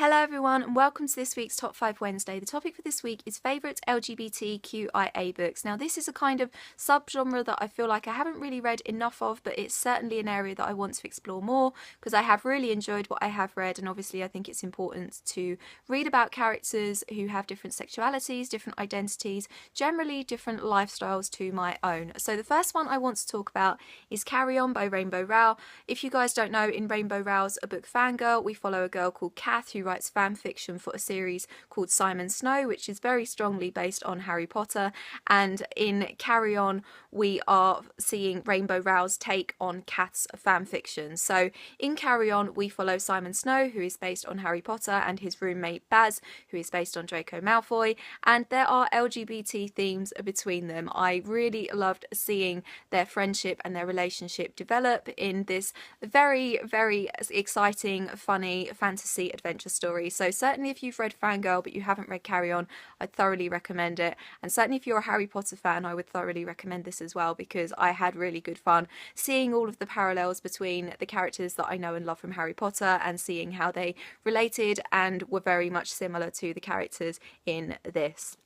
Hello everyone and welcome to this week's Top 5 Wednesday. The topic for this week is favourite LGBTQIA books. Now this is a kind of subgenre that I feel like I haven't really read enough of, but it's certainly an area that I want to explore more because I have really enjoyed what I have read, and obviously I think it's important to read about characters who have different sexualities, different identities, generally different lifestyles to my own. So the first one I want to talk about is Carry On by Rainbow Rowell. If you guys don't know, in Rainbow Rowell's A Book Fangirl, we follow a girl called Kath who writes fan fiction for a series called Simon Snow, which is very strongly based on Harry Potter, and in Carry On we are seeing Rainbow Rowell's take on Kath's fan fiction. So in Carry On we follow Simon Snow, who is based on Harry Potter, and his roommate Baz, who is based on Draco Malfoy, and there are LGBT themes between them. I really loved seeing their friendship and their relationship develop in this very, very exciting, funny fantasy adventure story. So certainly if you've read Fangirl but you haven't read Carry On, I'd thoroughly recommend it. And certainly if you're a Harry Potter fan, I would thoroughly recommend this as well, because I had really good fun seeing all of the parallels between the characters that I know and love from Harry Potter and seeing how they related and were very much similar to the characters in this.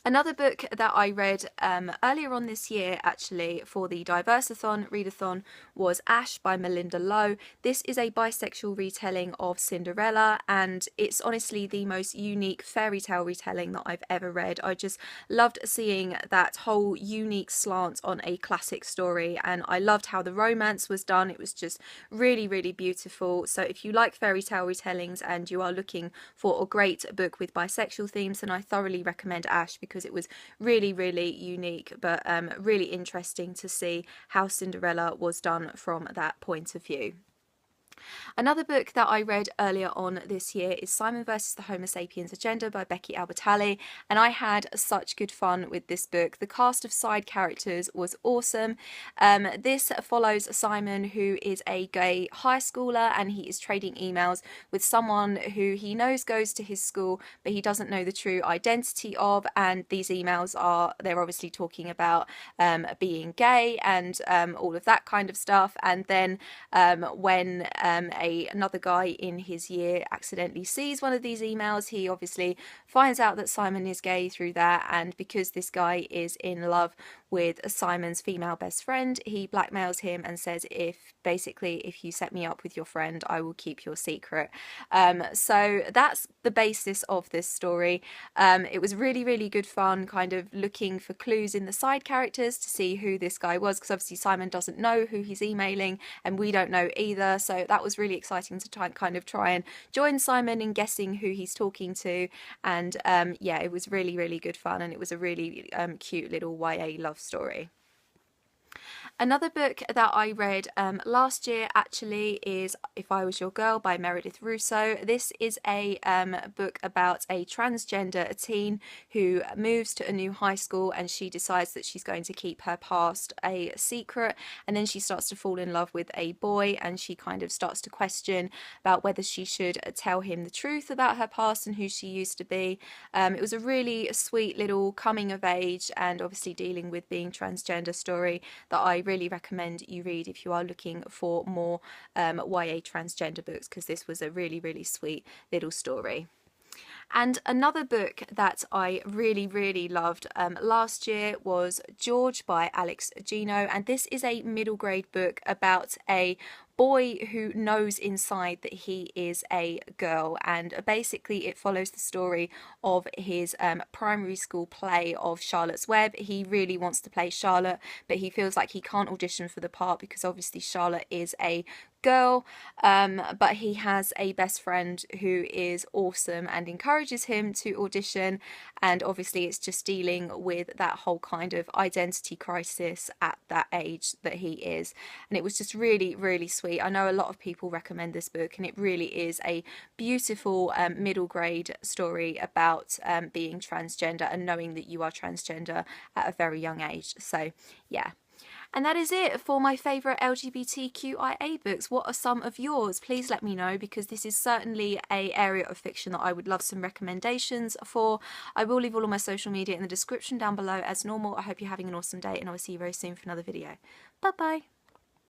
Another book that I read earlier on this year, actually, for the Diversathon Readathon was Ash by Melinda Lowe. This is a bisexual retelling of Cinderella, and it's honestly the most unique fairy tale retelling that I've ever read. I just loved seeing that whole unique slant on a classic story, and I loved how the romance was done. It was just really, really beautiful. So if you like fairy tale retellings and you are looking for a great book with bisexual themes, then I thoroughly recommend Ash, because it was really, really unique, but really interesting to see how Cinderella was done from that point of view. Another book that I read earlier on this year is Simon vs. the Homo Sapiens Agenda by Becky Albertalli, and I had such good fun with this book. The cast of side characters was awesome. This follows Simon, who is a gay high schooler, and he is trading emails with someone who he knows goes to his school but he doesn't know the true identity of, and these emails they're obviously talking about being gay and all of that kind of stuff. And then when another guy in his year accidentally sees one of these emails, he obviously finds out that Simon is gay through that, and because this guy is in love with Simon's female best friend, he blackmails him and says, if you set me up with your friend, I will keep your secret. So that's the basis of this story. It was really, really good fun, kind of looking for clues in the side characters to see who this guy was, because obviously Simon doesn't know who he's emailing and we don't know either, so that was really exciting to try and join Simon in guessing who he's talking to. And yeah, it was really, really good fun, and it was a really cute little YA love story. Another book that I read last year actually is If I Was Your Girl by Meredith Russo. This is a book about a transgender teen who moves to a new high school, and she decides that she's going to keep her past a secret, and then she starts to fall in love with a boy, and she kind of starts to question about whether she should tell him the truth about her past and who she used to be. It was a really sweet little coming of age and obviously dealing with being transgender story that I really recommend you read if you are looking for more YA transgender books, because this was a really, really sweet little story. And another book that I really, really loved last year was George by Alex Gino, and this is a middle grade book about a boy who knows inside that he is a girl, and basically it follows the story of his primary school play of Charlotte's Web. He really wants to play Charlotte, but he feels like he can't audition for the part because obviously Charlotte is a girl, but he has a best friend who is awesome and encourages him to audition, and obviously it's just dealing with that whole kind of identity crisis at that age that he is, and it was just really, really sweet. I know a lot of people recommend this book, and it really is a beautiful middle grade story about being transgender and knowing that you are transgender at a very young age. So yeah. And that is it for my favourite LGBTQIA books. What are some of yours? Please let me know, because this is certainly an area of fiction that I would love some recommendations for. I will leave all of my social media in the description down below as normal. I hope you're having an awesome day, and I will see you very soon for another video. Bye bye.